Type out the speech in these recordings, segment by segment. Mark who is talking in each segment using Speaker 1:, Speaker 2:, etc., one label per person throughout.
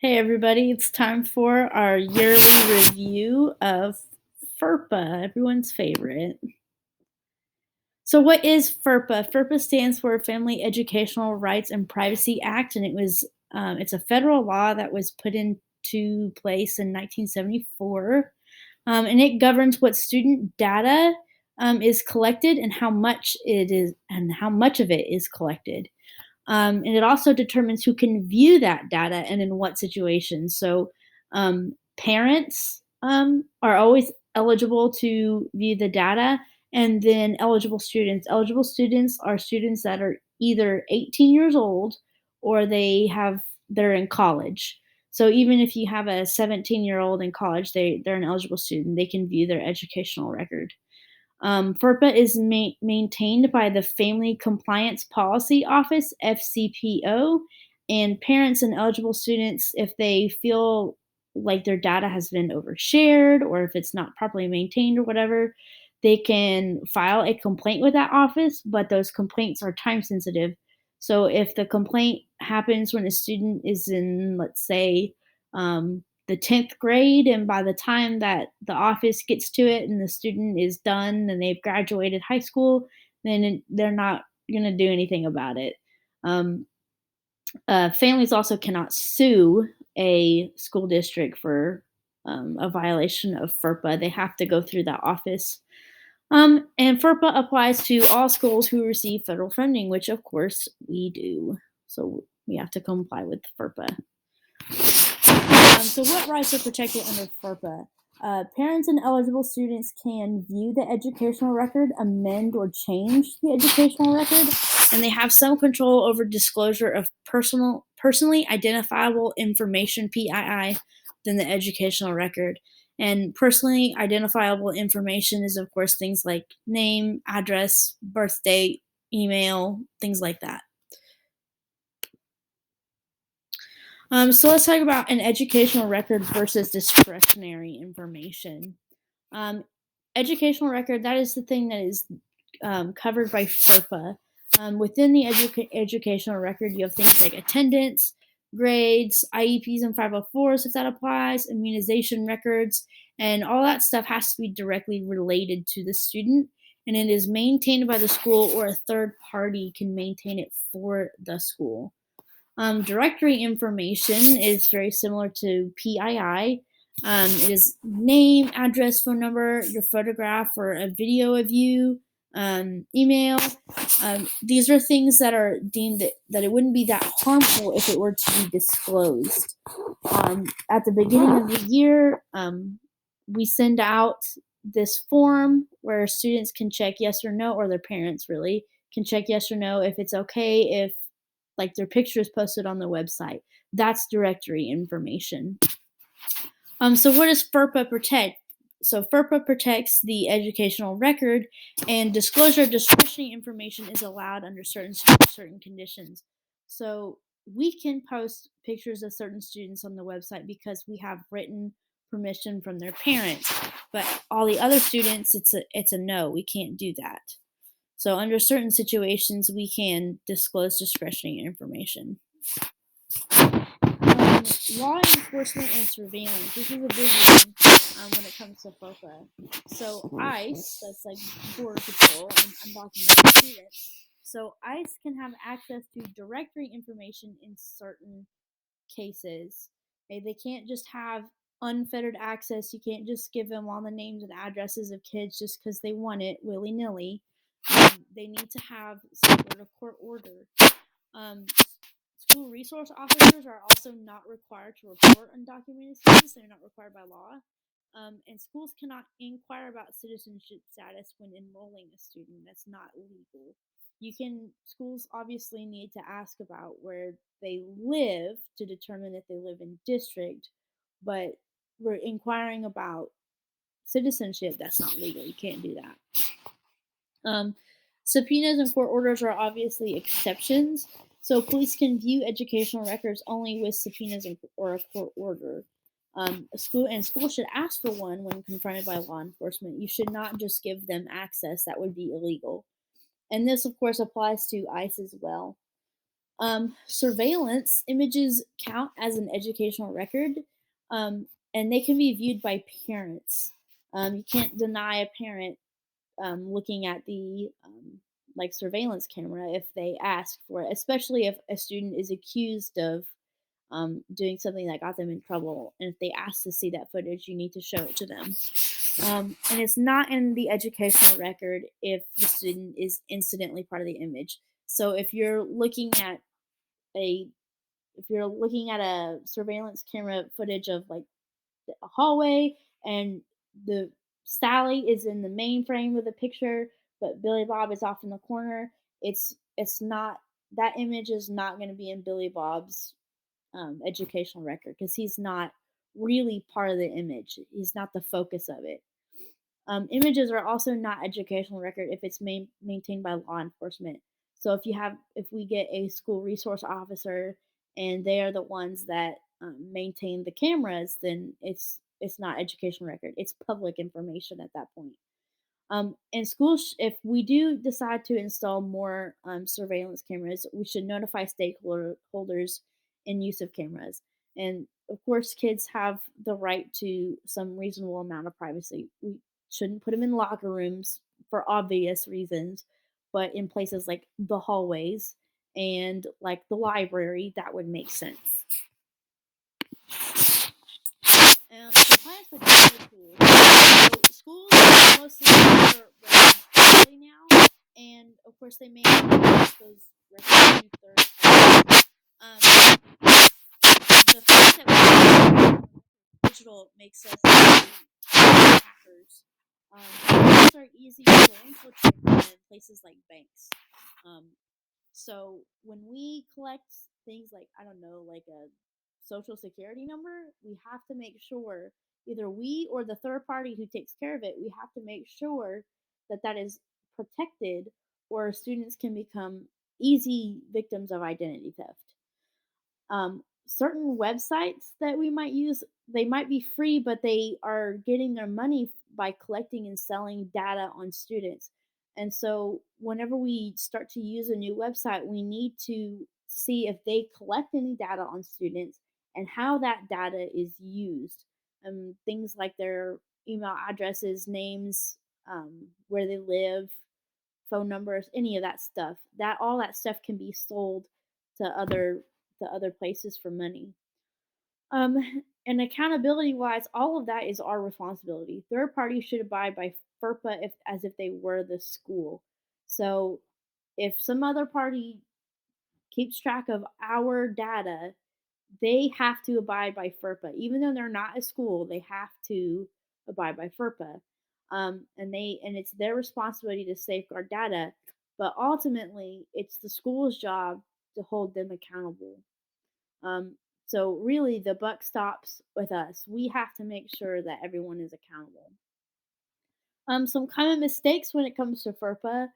Speaker 1: Hey everybody, it's time for our yearly review of FERPA, everyone's favorite. So what is FERPA? FERPA stands for Family Educational Rights and Privacy Act, and it's a federal law that was put into place in 1974, and it governs what student data is collected and how much of it is collected. And it also determines who can view that data and in what situations. So, parents are always eligible to view the data, and then eligible students. Eligible students are students that are either 18 years old or they're in college. So even if you have a 17-year-old in college, they're an eligible student. They can view their educational record. FERPA is maintained by the Family Compliance Policy Office, FCPO, and parents and eligible students, if they feel like their data has been overshared or if it's not properly maintained or whatever, they can file a complaint with that office, but those complaints are time sensitive. So if the complaint happens when a student is in, let's say, the 10th grade, and by the time that the office gets to it and the student is done and they've graduated high school, then they're not going to do anything about it. um, Families also cannot sue a school district for a violation of FERPA. They have to go through that office. And FERPA applies to all schools who receive federal funding, which of course we do. So we have to comply with FERPA. So what rights are protected under FERPA? Parents and eligible students can view the educational record, amend or change the educational record, and they have some control over disclosure of personally identifiable information (PII) than the educational record. And personally identifiable information is, of course, things like name, address, birth date, email, things like that. So let's talk about an educational record versus discretionary information. Um, Educational record, that is the thing that is covered by FERPA. Within the educational record, you have things like attendance, grades, IEPs and 504s, if that applies, immunization records, and all that stuff has to be directly related to the student. And it is maintained by the school, or a third party can maintain it for the school. Directory information is very similar to PII. It is name, address, phone number, your photograph or a video of you, email. These are things that are deemed that it wouldn't be that harmful if it were to be disclosed. At the beginning of the year, we send out this form where students can check yes or no, or their parents really can check yes or no if it's okay if like their picture is posted on the website. That's directory information. So what does FERPA protect? So FERPA protects the educational record, and disclosure of discretionary information is allowed under certain conditions. So we can post pictures of certain students on the website because we have written permission from their parents. But all the other students, it's a no. We can't do that. So under certain situations, we can disclose discretionary information. Law enforcement and surveillance. This is a big one when it comes to FERPA. So ICE, that's like Border Patrol and undocumented students. So ICE can have access to directory information in certain cases. Okay, they can't just have unfettered access. You can't just give them all the names and addresses of kids just because they want it willy-nilly. They need to have some sort of court order. Um, School resource officers are also not required to report undocumented students. They're not required by law. And schools cannot inquire about citizenship status when enrolling a student. That's not legal. Schools obviously need to ask about where they live to determine if they live in district, but we're inquiring about citizenship. That's not legal. You can't do that. Subpoenas and court orders are obviously exceptions. So police can view educational records only with subpoenas or a court order. School should ask for one when confronted by law enforcement. You should not just give them access. That would be illegal. And this, of course, applies to ICE as well. Surveillance images count as an educational record, and they can be viewed by parents. You can't deny a parent looking at the like surveillance camera if they ask for it, especially if a student is accused of doing something that got them in trouble. And if they ask to see that footage, you need to show it to them. And it's not in the educational record if the student is incidentally part of the image. So a if you're looking at a surveillance camera footage of like a hallway and the Sally is in the main frame of the picture, but Billy Bob is off in the corner, it's not that image is not going to be in Billy Bob's educational record because he's not really part of the image. He's not the focus of it. Images are also not educational record if it's maintained by law enforcement. So if we get a school resource officer and they are the ones that maintain the cameras, then it's not educational record. It's public information at that point. In schools, if we do decide to install more surveillance cameras, we should notify stakeholders in use of cameras. And of course, kids have the right to some reasonable amount of privacy. We shouldn't put them in locker rooms for obvious reasons, but in places like the hallways and like the library, that would make sense. So plans for digital tools. So schools mostly offer records digitally now, and of course they may have those records to third parties. The fact that we digital makes us hackers. These are easy to infiltrate in places like banks. Um, so when we collect things like, I don't know, like a social security number, we have to make sure, either we or the third party who takes care of it, we have to make sure that that is protected, or students can become easy victims of identity theft. Certain websites that we might use, they might be free, but they are getting their money by collecting and selling data on students. And so whenever we start to use a new website, we need to see if they collect any data on students and how that data is used. Things like their email addresses, names, where they live, phone numbers, any of that stuff. That all that stuff can be sold to other places for money. Um, and accountability wise, all of that is our responsibility. Third parties should abide by FERPA as if they were the school. So if some other party keeps track of our data, they have to abide by FERPA. Even though they're not a school, they have to abide by FERPA. And it's their responsibility to safeguard data, but ultimately it's the school's job to hold them accountable. Um, so really, the buck stops with us. We have to make sure that everyone is accountable. Some common mistakes when it comes to FERPA,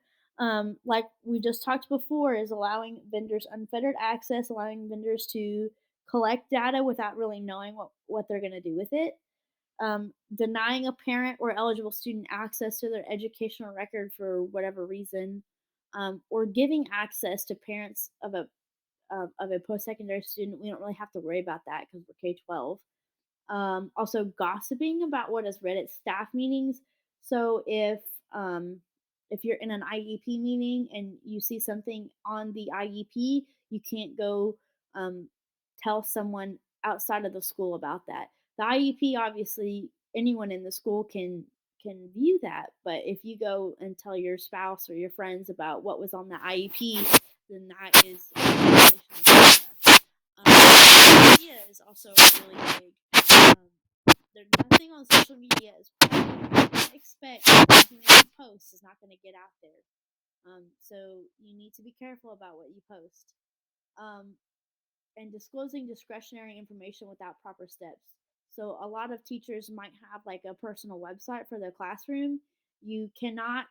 Speaker 1: like we just talked before, is allowing vendors unfettered access, allowing vendors to collect data without really knowing what they're going to do with it, denying a parent or eligible student access to their educational record for whatever reason, or giving access to parents of a post secondary student. We don't really have to worry about that because we're K 12. Also, gossiping about what is read at staff meetings. So if you're in an IEP meeting and you see something on the IEP, you can't go um, tell someone outside of the school about that. The IEP, obviously, anyone in the school can view that, but if you go and tell your spouse or your friends about what was on the IEP, then that is a violation of FERPA. Social media is also really big. There's nothing on social media is private. You can't expect anything that you post is not going to get out there. So you need to be careful about what you post. Um, and disclosing discretionary information without proper steps. So a lot of teachers might have like a personal website for their classroom. You cannot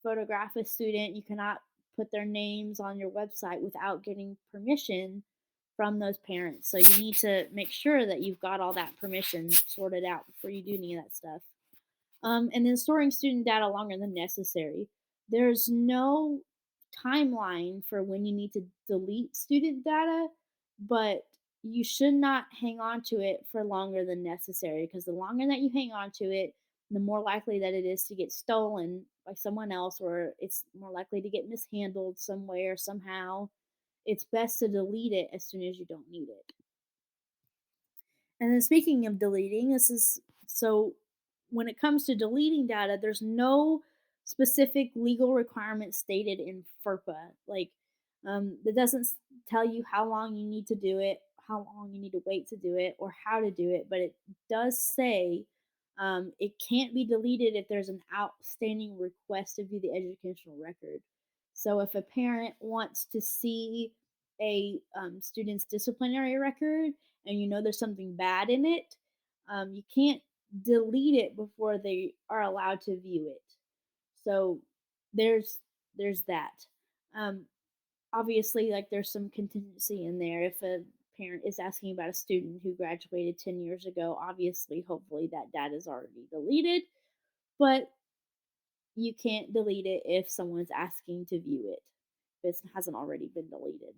Speaker 1: photograph a student, you cannot put their names on your website without getting permission from those parents. So you need to make sure that you've got all that permission sorted out before you do any of that stuff. And then storing student data longer than necessary. There's no timeline for when you need to delete student data, but you should not hang on to it for longer than necessary, because the longer that you hang on to it, the more likely that it is to get stolen by someone else, or it's more likely to get mishandled some way or somehow. It's best to delete it as soon as you don't need it. And then speaking of deleting, this is so when it comes to deleting data, there's no specific legal requirement stated in FERPA. Like, it doesn't tell you how long you need to do it, how long you need to wait to do it, or how to do it, but it does say it can't be deleted if there's an outstanding request to view the educational record. So if a parent wants to see a student's disciplinary record and you know there's something bad in it, you can't delete it before they are allowed to view it. So there's there's that. Um, Obviously, like there's some contingency in there. If a parent is asking about a student who graduated 10 years ago, obviously, hopefully that data is already deleted, but you can't delete it if someone's asking to view it. If it hasn't already been deleted.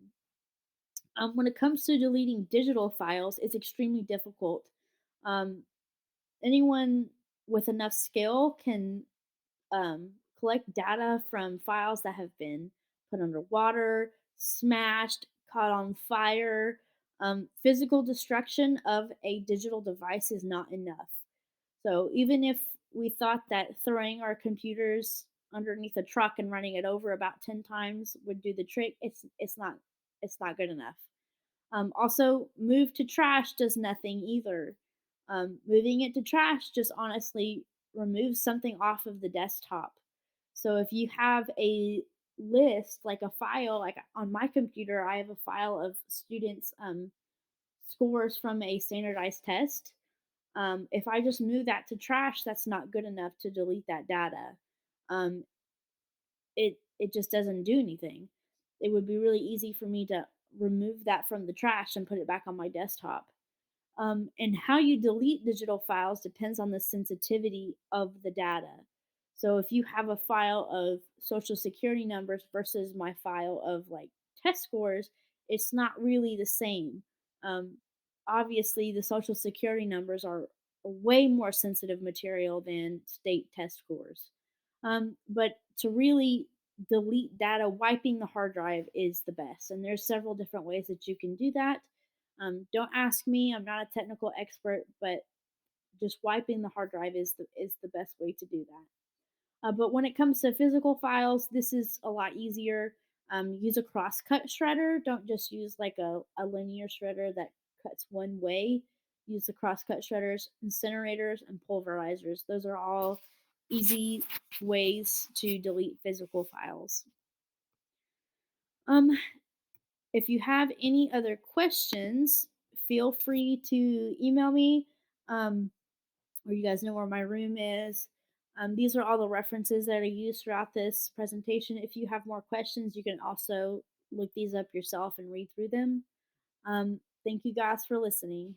Speaker 1: When it comes to deleting digital files, it's extremely difficult. Um, Anyone with enough skill can collect data from files that have been put underwater, smashed, caught on fire. Physical destruction of a digital device is not enough. So even if we thought that throwing our computers underneath a truck and running it over about 10 times would do the trick, it's not good enough. Also, move to trash does nothing either. Moving it to trash just honestly removes something off of the desktop. So if you have a list, like a file, like on my computer, I have a file of students' scores from a standardized test. If I just move that to trash, that's not good enough to delete that data. Um, it just doesn't do anything. It would be really easy for me to remove that from the trash and put it back on my desktop. And how you delete digital files depends on the sensitivity of the data. So if you have a file of social security numbers versus my file of like test scores, it's not really the same. Um, Obviously, the social security numbers are way more sensitive material than state test scores. But to really delete data, wiping the hard drive is the best. And there's several different ways that you can do that. Don't ask me; I'm not a technical expert, but just wiping the hard drive is the best way to do that. But when it comes to physical files, this is a lot easier. Use a crosscut shredder. Don't just use like a linear shredder that cuts one way. Use the crosscut shredders, incinerators, and pulverizers. Those are all easy ways to delete physical files. Um, if you have any other questions, feel free to email me. Um, or you guys know where my room is. These are all the references that are used throughout this presentation. If you have more questions, you can also look these up yourself and read through them. Thank you guys for listening.